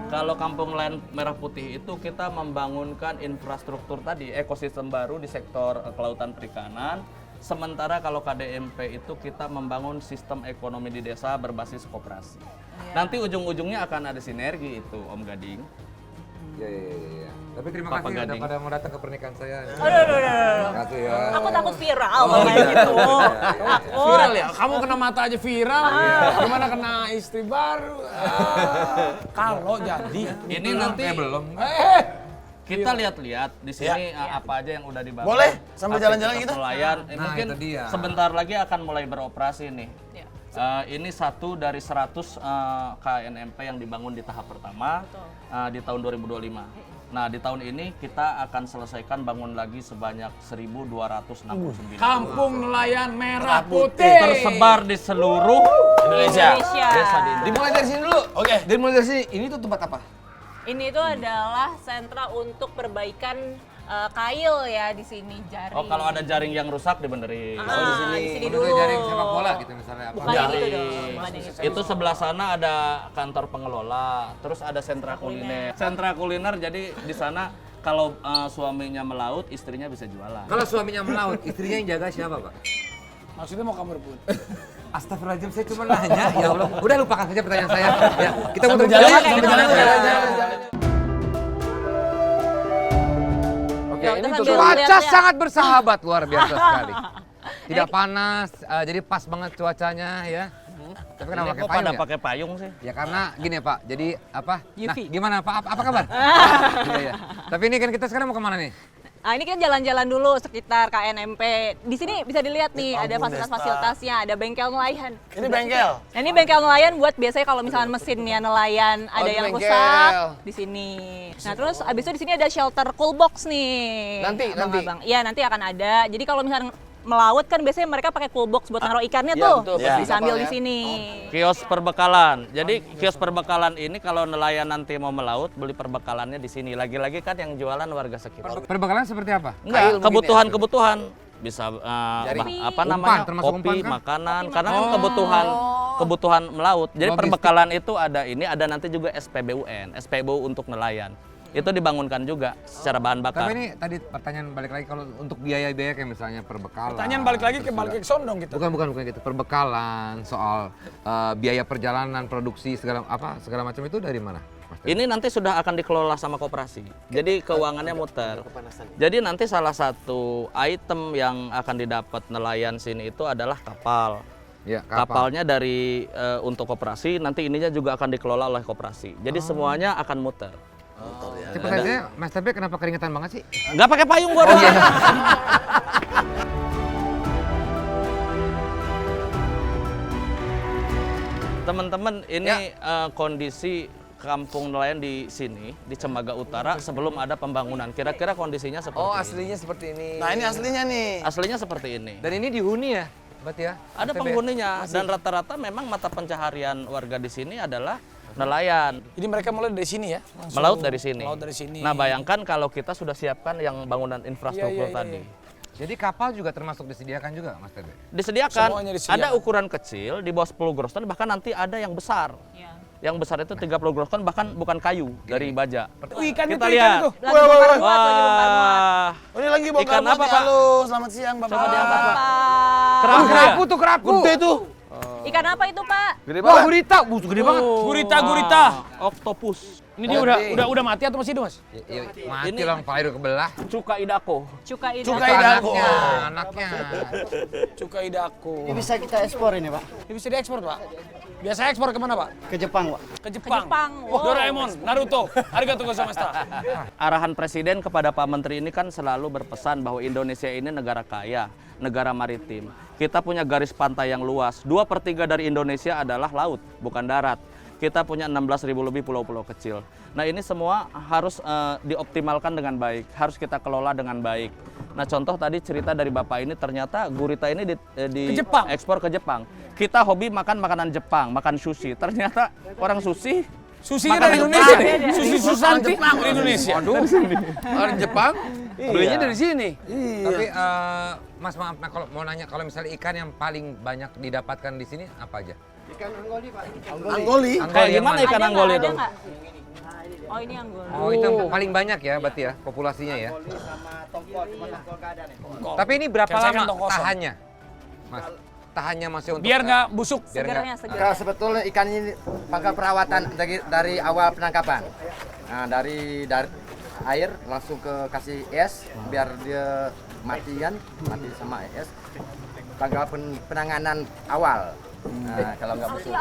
Kalau Kampung Nelayan Merah Putih itu kita membangunkan infrastruktur tadi, ekosistem baru di sektor kelautan perikanan. Sementara kalau KDMP itu kita membangun sistem ekonomi di desa berbasis koperasi. Nanti ujung-ujungnya akan ada sinergi itu, Om Gading. Iya. Tapi terima Papa kasih udah Gading. pada mau datang ke pernikahan saya. Aduh. Terima kasih ya. Aku takut viral kalau kayak gitu. Takut. Viral ya? Kamu kena mata aja viral. Gimana kena istri baru? Kalau jadi. Ini nanti belum. kita lihat-lihat di sini apa aja yang udah dibangun. Boleh, sambil jalan-jalan Aktivitas gitu? Nelayan, Nah, mungkin itu dia. sebentar lagi akan mulai beroperasi nih. Iya. Ini satu dari 100 KNMP yang dibangun di tahap pertama di tahun 2025. Nah, di tahun ini kita akan selesaikan bangun lagi sebanyak 1.269. Kampung Nelayan Merah Putih. Tersebar di seluruh Indonesia. desa di Indonesia. Dimulai dari sini dulu. Oke. Dimulai dari sini. Ini tuh tempat apa? Ini tuh adalah sentra untuk perbaikan kail ya di sini jaring. Oh, kalau ada jaring yang rusak dibenerin. di sini Dulu dulu. jaring sepak bola gitu misalnya apa? Bukan yang itu dong. Bukan yang itu. Itu sebelah sana ada kantor pengelola, terus ada sentra kuliner. Sentra kuliner jadi di sana kalau suaminya melaut, istrinya bisa jualan. Kalau suaminya melaut, istrinya yang jaga siapa, Pak? Maksudnya mau kamar pun. Astagfirullahaladzim, saya cuma nanya. Ya Allah, udah lupakan saja pertanyaan saya. Ya, kita mau Sambil jalan, jalan, sambil kita jalan, mau jalan. Oke, Ya, ini kita tuh sambil Cuaca lihat-lihat. sangat bersahabat, luar biasa sekali. Tidak panas, jadi pas banget cuacanya ya. Tapi kenapa Ini pakai kok payung pada ya? pakai payung sih? Ya karena gini ya Pak, jadi apa? Nah, UV. gimana Pak? Apa kabar? Iya. Tapi ini kan kita sekarang mau kemana nih? Nah, ini kita jalan-jalan dulu sekitar KNMP. Di sini bisa dilihat nih, ada fasilitas-fasilitasnya, ada bengkel nelayan. Ini bengkel. Nah, ini bengkel nelayan buat biasanya kalau misalnya mesinnya nelayan ada ini yang bengkel. rusak di sini. Nah, terus abis itu di sini ada shelter cool box nih. Nanti. Abang-abang. Iya, nanti akan ada. Jadi kalau misalnya melaut kan biasanya mereka pakai cool box buat naruh ikannya Iya, tuh. betul, Iya. Bisa ambil kapal di ya. sini. Kios perbekalan. Jadi kios perbekalan ini kalau nelayan nanti mau melaut, beli perbekalannya di sini. Lagi-lagi kan yang jualan warga sekitar. Perbekalan seperti apa? Enggak, kebutuhan-kebutuhan bisa apa namanya? termasuk Kopi, umpan kan? makanan. Karena kan kebutuhan melaut. Jadi Logistik. perbekalan itu ada nanti juga SPBUN, SPBU untuk nelayan. Itu dibangunkan juga secara bahan bakar. Tapi ini tadi pertanyaan balik lagi kalau untuk biaya-biaya kayak misalnya perbekalan. Pertanyaan balik lagi ke terus balik juga- ke sondong kita. Bukan gitu. Perbekalan, soal biaya perjalanan, produksi segala macam itu dari mana? Mas Teo? Ini nanti sudah akan dikelola sama koperasi. Jadi keuangannya muter. Jadi nanti salah satu item yang akan didapat nelayan sini itu adalah kapal. Ya, kapal. Kapalnya dari untuk koperasi, nanti ininya juga akan dikelola oleh koperasi. Jadi semuanya akan muter. Cepat saja, Mas Tebe kenapa keringetan banget sih? Nggak pakai payung gua doang. Teman-teman, ini kondisi kampung nelayan di sini, di Cembaga Utara sebelum ada pembangunan. Kira-kira kondisinya seperti Oh, ini. aslinya seperti ini. Nah, ini aslinya nih. Aslinya seperti ini. Dan ini dihuni ya, berarti ya? Ada FTB? penghuninya dan rata-rata memang mata pencaharian warga di sini adalah nelayan. Jadi mereka mulai dari sini ya? Langsung Melaut dari sini. Melaut dari sini. Nah, bayangkan kalau kita sudah siapkan yang bangunan infrastruktur Iya. tadi. Jadi kapal juga termasuk disediakan juga, Mas Tebe? Disediakan, Semuanya disediakan. ada ukuran kecil di bawah 10 gross ton, bahkan nanti ada yang besar. Iya. Yang besar itu 30 gross ton, bahkan bukan kayu, dari baja. Ikannya Kita tuh, lihat. ikan tuh. Lagi bongkar muat, lagi bongkar muat. Oh, ini lagi bongkar Ikan muat apa, nih. Pak? Halo, selamat siang Bapak. Coba diangkat, Pak. Pak. Kerapu ya? Kerapu tuh, kerapu! Gede tuh. Ikan apa itu, Pak? Gede Wah, gurita! Gede banget! Gurita. Oktopus. Ini dia udah mati atau masih hidup, Mas? Mati Ini- lah, payur kebelah. Cuka idako. Cuka idako. Cuka idako. Anaknya. Cuka idako. Ini bisa kita ekspor ini, Pak. Ini bisa diekspor, Pak. Biasa ekspor kemana, Pak? Ke Jepang, Pak. Ke Jepang. Jepang. Wah, Doraemon, Naruto. Arigatou gozaimasu. Arahan Presiden kepada Pak Menteri ini kan selalu berpesan bahwa Indonesia ini negara kaya, negara maritim. Kita punya garis pantai yang luas. 2/3 dari Indonesia adalah laut, bukan darat. Kita punya 16.000 lebih pulau-pulau kecil. Nah, ini semua harus dioptimalkan dengan baik, harus kita kelola dengan baik. Nah, contoh tadi cerita dari Bapak ini, ternyata gurita ini di Ke Jepang? ekspor ke Jepang. Kita hobi makan makanan Jepang, makan sushi. Ternyata orang sushi Susinya dari Indonesia. Susi Susanti dari Indonesia. Orang Jepang, belinya dari sini. Tapi Mas maaf, nah, kalau mau nanya, kalau misalnya ikan yang paling banyak didapatkan di sini apa aja? Ikan anggoli, Pak. Anggoli. kayak yang gimana mana? ikan Ada anggoli nggak? itu? Ada nggak? Oh, ini anggoli. Oh, itu yang paling banyak ya, berarti ya, populasinya ya. Anggoli sama tongkol, cuma tongkol nggak ada nih. Tapi ini berapa Kayak saya lama kan tong kosong. tahannya? Mas, tahannya masih untuk... Biar nggak busuk. biar nggak- Segernya, seger. Kalau sebetulnya ikan ini pangkal perawatan dari awal penangkapan. Nah, dari air langsung ke kasih es biar dia mati sama es. Pangkal penanganan awal. Nah, kalau nggak busuk.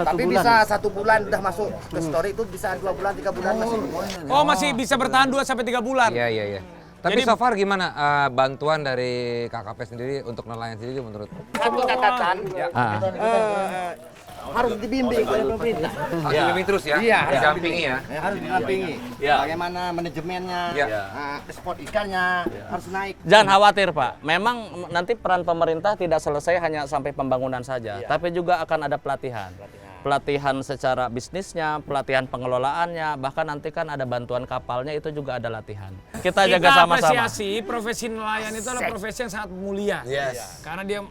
Tapi bisa 1 bulan udah masuk ke story itu bisa 2 bulan 3 bulan masih. Oh, masih bisa bertahan 2-3 bulan. Iya, iya, iya. Tapi Jadi- so far gimana bantuan dari KKP sendiri untuk nelayan sendiri menurut? Satu catatan Ah. harus dibimbing oleh pemerintah. Harus dibimbing terus ya? Iya, harus Didampingi ya? Harus didampingi. Iya. Bagaimana manajemennya, Iya. ekspor ikannya harus naik. Jangan khawatir, Pak. Memang nanti peran pemerintah tidak selesai hanya sampai pembangunan saja, tapi juga akan ada pelatihan. Pelatihan secara bisnisnya, pelatihan pengelolaannya, bahkan nanti kan ada bantuan kapalnya, itu juga ada latihan. Kita jaga sama-sama. apresiasi profesi nelayan itu adalah profesi yang sangat mulia. Yes. Karena dia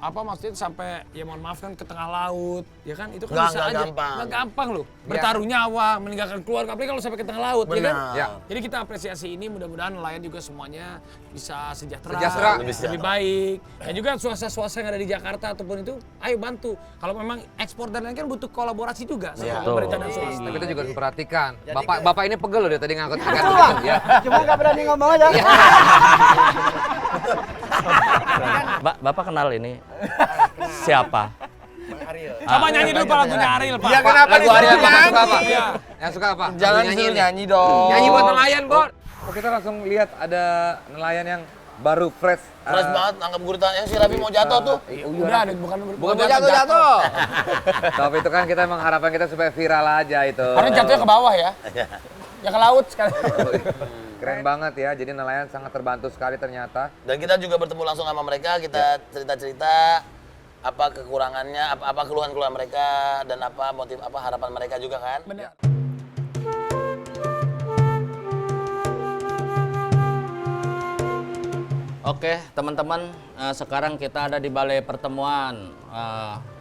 maksudnya itu sampai ya mohon maaf kan ke tengah laut, ya kan itu kan Nggak bisa aja. gampang. Nggak gampang loh. Bertaruh nyawa, meninggalkan keluarga, apalagi kalau sampai ke tengah laut, ya kan? Benar. Ya. Jadi kita apresiasi ini, mudah-mudahan nelayan juga semuanya bisa sejahtera, Sejahtera. lebih baik. Dan juga swasta-swasta yang ada di Jakarta ataupun itu, ayo bantu. Kalau memang ekspor dan lain kan butuh kolaborasi juga sama pemerintah dan swasta. Kita juga harus perhatikan. Bapak ini pegel loh dia tadi ngangkut ikan. Ya. Cuma nggak berani ngomong aja. Bapak kenal ini siapa? Coba nyanyi dulu Pak lagunya Ariel, Pak. Iya, kenapa Lagu Ariel Pak suka apa? Iya. Yang suka apa? Jangan Lagu disuruh ini. nyanyi dong. Nyanyi buat nelayan, Bor. Oh, kita langsung lihat ada nelayan yang baru fresh. Keras banget nangkap gurita yang si Raffi mau jatuh tuh. Udah, bukan Bukan mau jatuh. Tapi itu kan kita emang harapan kita supaya viral aja itu. Karena jatuhnya ke bawah ya. Ya ke laut sekali. Keren banget ya, jadi nelayan sangat terbantu sekali ternyata. Dan kita juga bertemu langsung sama mereka, kita cerita-cerita apa kekurangannya, apa keluhan-keluhan mereka dan apa motif apa harapan mereka juga kan. Benar. Oke, teman-teman, sekarang kita ada di Balai Pertemuan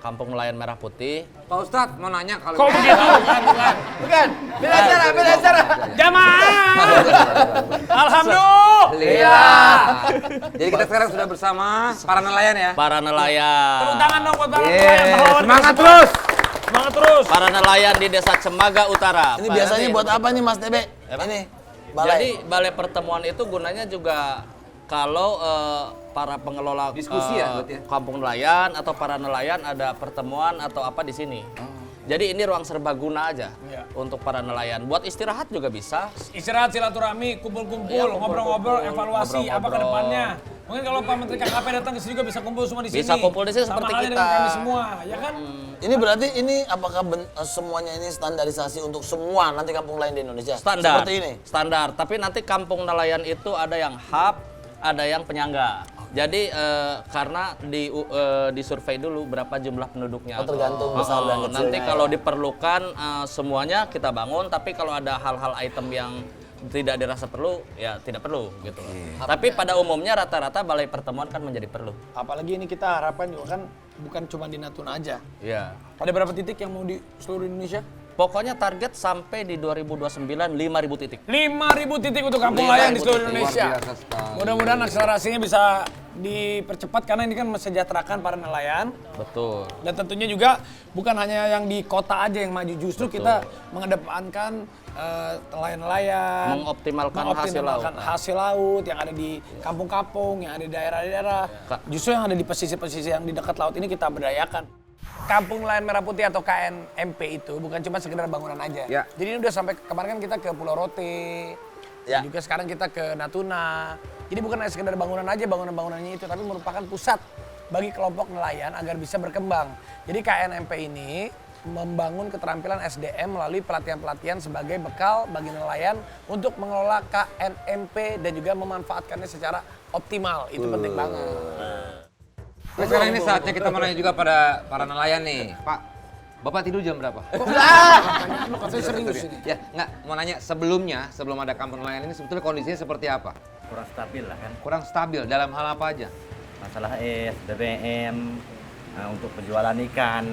Kampung Nelayan Merah Putih. Pak Ustadz mau nanya kalau Kok begitu? Bukan, beda cara. Jamaah. Alhamdulillah. Iya. Jadi kita sekarang sudah bersama para nelayan ya. Para nelayan. Tepuk tangan dong buat para Yeay, nelayan. Pahlawan semangat tersebut. terus. Semangat terus. Para nelayan di Desa Cembaga Utara. Ini biasanya buat apa nih Mas Tebe? Ini balai. Jadi Balai Pertemuan itu gunanya juga kalau para pengelola Diskusi ya, berarti ya? kampung nelayan atau para nelayan ada pertemuan atau apa di sini. Jadi ini ruang serbaguna aja untuk para nelayan. Buat istirahat juga bisa. Istirahat, silaturahmi, kumpul-kumpul, Iya, ngobrol-ngobrol, evaluasi apa ke depannya. Mungkin kalau Pak Menteri KKP datang ke sini juga bisa kumpul semua di sini. Bisa kumpul di sini Sama seperti halnya kita. dengan kami semua, ya kan? Ini berarti ini apakah semuanya ini standarisasi untuk semua nanti kampung lain di Indonesia? Standar. Seperti ini. Standar. Tapi nanti kampung nelayan itu ada yang hub, ada yang penyangga. Jadi karena di survei dulu berapa jumlah penduduknya. Oh, tergantung besar dan kecilnya. Nanti kalau diperlukan semuanya kita bangun. Tapi kalau ada hal-hal item yang tidak dirasa perlu, ya tidak perlu gitu. Tapi pada umumnya rata-rata balai pertemuan kan menjadi perlu. Apalagi ini kita harapkan juga kan bukan cuma di Natuna aja. Iya. Ada berapa titik yang mau di seluruh Indonesia? Pokoknya target sampai di 2029 5.000 titik. 5.000 titik untuk kampung nelayan di seluruh Indonesia. Luar biasa sekali. Mudah-mudahan akselerasinya bisa dipercepat karena ini kan mensejahterakan para nelayan. Betul. Dan tentunya juga bukan hanya yang di kota aja yang maju, justru kita mengedepankan nelayan-nelayan, Mengoptimalkan hasil laut yang ada di kampung-kampung, yang ada di daerah-daerah. Justru yang ada di pesisir-pesisir yang di dekat laut ini kita berdayakan. Kampung Nelayan Merah Putih atau KNMP itu bukan cuma sekedar bangunan aja. Ya. Jadi ini udah sampai kemarin kan kita ke Pulau Rote, Ya. juga sekarang kita ke Natuna. Jadi bukan hanya sekedar bangunan aja, bangunan-bangunannya itu, tapi merupakan pusat bagi kelompok nelayan agar bisa berkembang. Jadi KNMP ini membangun keterampilan SDM melalui pelatihan-pelatihan sebagai bekal bagi nelayan untuk mengelola KNMP dan juga memanfaatkannya secara optimal. Itu penting banget. Nah, sekarang ini saatnya kita menanya juga pada para nelayan nih. Pak, Bapak tidur jam berapa? Lu katanya serius ini. Ya, nggak, mau nanya sebelumnya, sebelum ada kampung nelayan ini sebetulnya kondisinya seperti apa? Kurang stabil lah kan. Kurang stabil dalam hal apa aja? Masalah BBM, untuk penjualan ikan,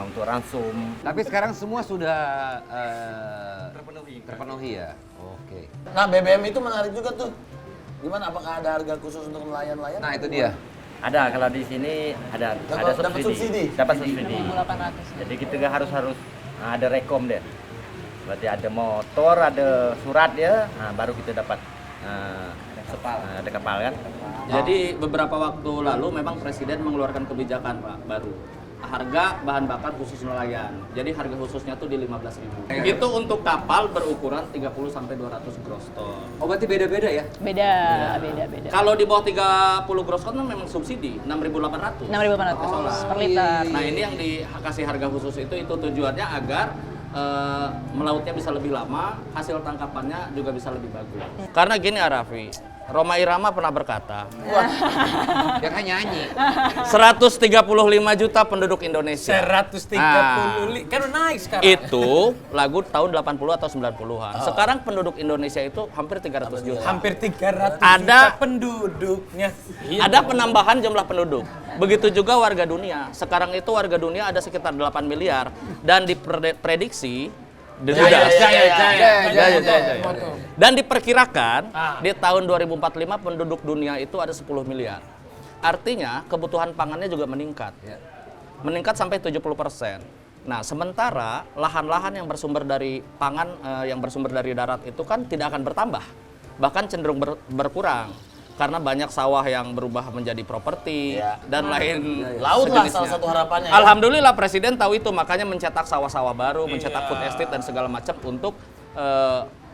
untuk ransum. Tapi sekarang semua sudah terpenuhi ya? Oke. Nah, BBM itu menarik juga tuh. Gimana, apakah ada harga khusus untuk nelayan-nelayan? Nah, itu dia. Ada, kalau di sini ada Dapat subsidi? Dapat subsidi. 1.800. Jadi kita harus ada rekom deh. Berarti ada motor, ada surat dia, baru kita dapat ada kapal kan. Jadi beberapa waktu lalu memang Presiden mengeluarkan kebijakan Pak baru. Harga bahan bakar khusus nelayan. Jadi harga khususnya tuh di 15.000. Itu untuk kapal berukuran 30 sampai 200 gross ton. Oh, berarti beda-beda ya? Beda. Kalau di bawah 30 gross ton memang subsidi 6.800. 6.800 per liter. Nah, ini yang dikasih harga khusus itu tujuannya agar melautnya bisa lebih lama, hasil tangkapannya juga bisa lebih bagus. Karena gini Arafi, Roma Irama pernah berkata, Dia kan nyanyi. 135 juta penduduk Indonesia. 130, kan udah naik sekarang. Itu lagu tahun 80 atau 90-an. Sekarang penduduk Indonesia itu hampir 300 juta. Hampir 300 Ada- juta penduduknya. Ada penambahan jumlah penduduk. Begitu juga warga dunia. Sekarang itu warga dunia ada sekitar 8 miliar dan diprediksi dan diperkirakan di tahun 2045 penduduk dunia itu ada 10 miliar. Artinya kebutuhan pangannya juga meningkat. Meningkat sampai 70%. Nah, sementara lahan-lahan yang bersumber dari pangan yang bersumber dari darat itu kan tidak akan bertambah. Bahkan cenderung berkurang. Karena banyak sawah yang berubah menjadi properti dan lain Laut lah sejenisnya. salah satu harapannya. Ya? Alhamdulillah Presiden tahu itu, makanya mencetak sawah-sawah baru, mencetak food estate dan segala macam untuk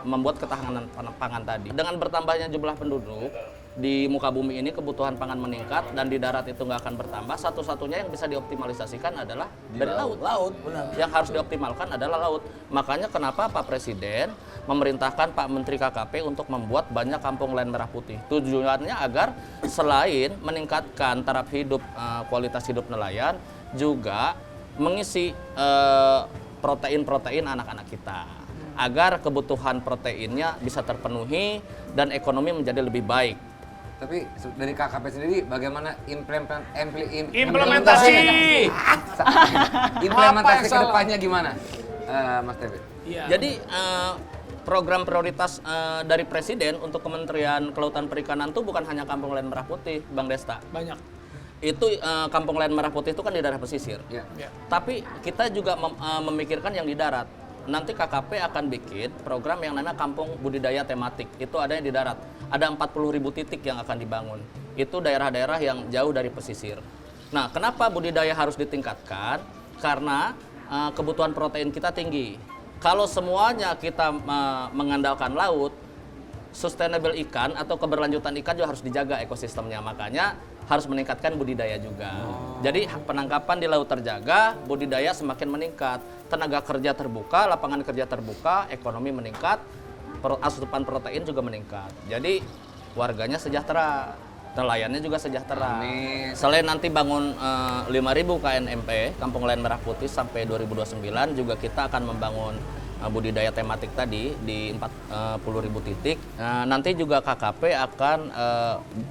membuat ketahanan pangan tadi. Dengan bertambahnya jumlah penduduk di muka bumi ini kebutuhan pangan meningkat dan di darat itu nggak akan bertambah. Satu-satunya yang bisa dioptimalisasikan adalah dari laut. Laut, benar. Yang harus dioptimalkan adalah laut. Makanya kenapa Pak Presiden memerintahkan Pak Menteri KKP untuk membuat banyak kampung nelayan merah putih. Tujuannya agar selain meningkatkan taraf hidup, kualitas hidup nelayan, juga mengisi protein-protein anak-anak kita. Agar kebutuhan proteinnya bisa terpenuhi dan ekonomi menjadi lebih baik. Tapi dari KKP sendiri bagaimana Implementasi. implementasi ke depannya gimana? Mas David. Jadi program prioritas dari Presiden untuk Kementerian Kelautan Perikanan itu bukan hanya Kampung Nelayan Merah Putih, Bang Desta. Banyak. Itu Kampung Nelayan Merah Putih itu kan di daerah pesisir. Ya. Tapi kita juga memikirkan yang di darat. Nanti KKP akan bikin program yang namanya Kampung Budidaya Tematik. Itu adanya di darat. Ada 40.000 titik yang akan dibangun. Itu daerah-daerah yang jauh dari pesisir. Nah, kenapa budidaya harus ditingkatkan? Karena kebutuhan protein kita tinggi. Kalau semuanya kita mengandalkan laut, sustainable ikan atau keberlanjutan ikan juga harus dijaga ekosistemnya. Makanya harus meningkatkan budidaya juga. Jadi penangkapan di laut terjaga, budidaya semakin meningkat. Tenaga kerja terbuka, lapangan kerja terbuka, ekonomi meningkat, asupan protein juga meningkat. Jadi warganya sejahtera, nelayannya juga sejahtera. Selain nanti bangun 5.000 KNMP, Kampung Nelayan Merah Putih sampai 2029, juga kita akan membangun budidaya tematik tadi di 40.000 titik. Nanti juga KKP akan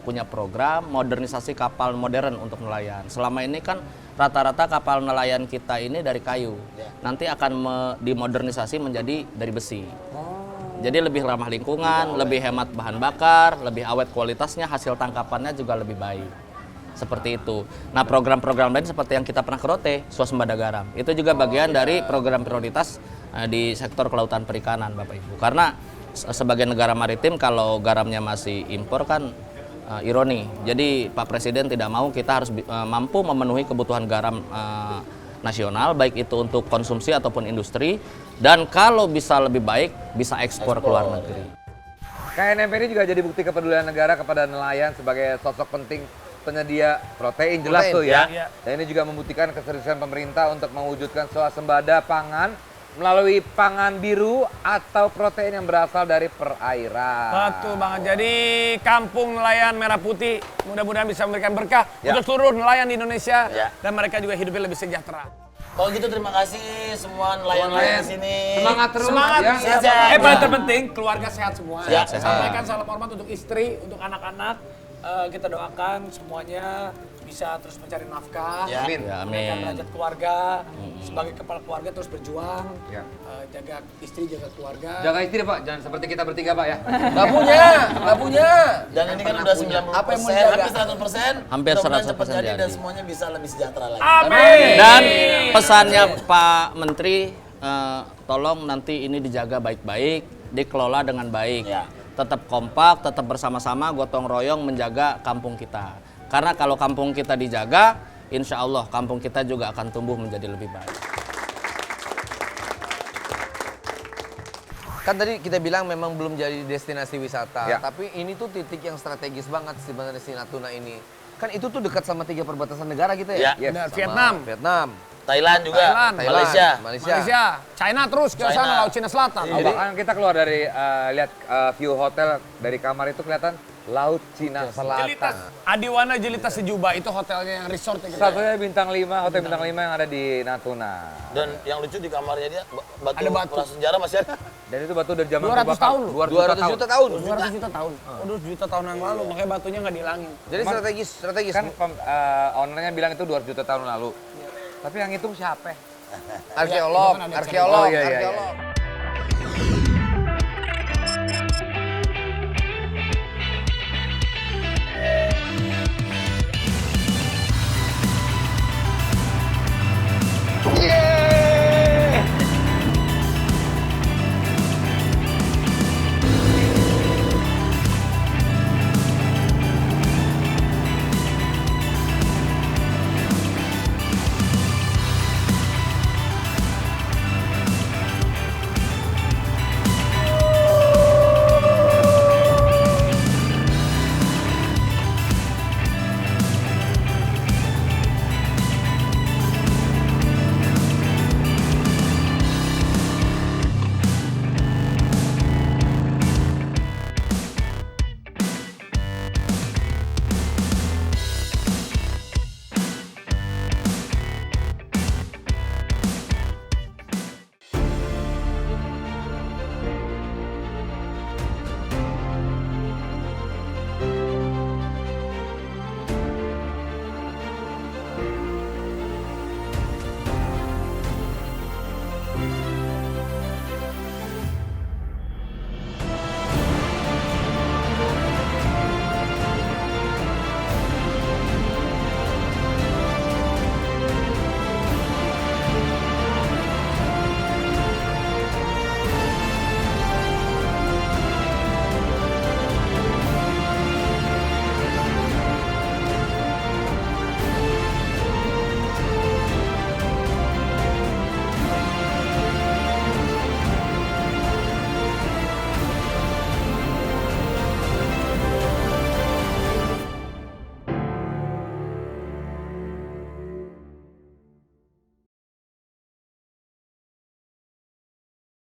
punya program modernisasi kapal modern untuk nelayan. Selama ini kan rata-rata kapal nelayan kita ini dari kayu. Nanti akan dimodernisasi menjadi dari besi. Jadi lebih ramah lingkungan, lebih hemat bahan bakar, lebih awet kualitasnya, hasil tangkapannya juga lebih baik. Seperti itu. Nah, program-program lain seperti yang kita pernah ke Rote, swasembada garam. Itu juga bagian dari program prioritas di sektor kelautan perikanan, Bapak Ibu. Karena sebagai negara maritim kalau garamnya masih impor kan ironi. Jadi Pak Presiden tidak mau kita harus mampu memenuhi kebutuhan garam nasional, baik itu untuk konsumsi ataupun industri, dan kalau bisa lebih baik bisa ekspor ke luar negeri. KNMP ini juga jadi bukti kepedulian negara kepada nelayan sebagai sosok penting penyedia protein, jelas tuh ya. Dan ini juga membuktikan keseriusan pemerintah untuk mewujudkan swasembada pangan melalui pangan biru atau protein yang berasal dari perairan. Betul banget. Jadi Kampung Nelayan Merah Putih mudah-mudahan bisa memberikan berkah untuk seluruh nelayan di Indonesia dan mereka juga hidupnya lebih sejahtera. Kalau gitu terima kasih semua nelayan-nelayan di sini. Semangat terus. Semangat. Ya. Sehat-sehat. Paling terpenting keluarga sehat semua. Sehat. Sampaikan salam hormat untuk istri, untuk anak-anak. Kita doakan semuanya bisa terus mencari nafkah, Amin. menaikkan derajat keluarga, sebagai kepala keluarga terus berjuang, jaga istri, jaga keluarga. Jaga istri Pak, jangan seperti kita bertiga Pak ya. Nggak punya. Dan ini kan udah 90%, hampir 100%. Hampir 100% jadi. Dan jadi. semuanya bisa lebih sejahtera lagi. Amin. Dan pesannya Pak Menteri, tolong nanti ini dijaga baik-baik, dikelola dengan baik. Tetap kompak, tetap bersama-sama, gotong royong menjaga kampung kita. Karena kalau kampung kita dijaga, insya Allah kampung kita juga akan tumbuh menjadi lebih baik. Kan tadi kita bilang memang belum jadi destinasi wisata, tapi ini tuh titik yang strategis banget sebenarnya si Natuna ini. Kan itu tuh dekat sama 3 perbatasan negara kita ya? Benar, Vietnam, Thailand juga, Malaysia, China terus ke sana, Laut Cina Selatan. Bahkan kita keluar dari lihat view hotel dari kamar itu kelihatan Laut Cina Selatan. Adiwana Jelita Sejuba itu hotelnya yang resortnya kita. Satunya bintang 5, hotel bintang 5 yang ada di Natuna. Dan yang lucu di kamarnya dia Ada batu. prasejarah masih ada. Dan itu batu dari zaman 200 tahun. 200 juta tahun. 200 juta tahun. 200 juta tahun yang lalu, makanya batunya nggak dihilangin. Jadi strategis. Kan ownernya bilang itu 200 juta tahun lalu. Tapi yang hitung siapa? Arkeolog. Oh, iya.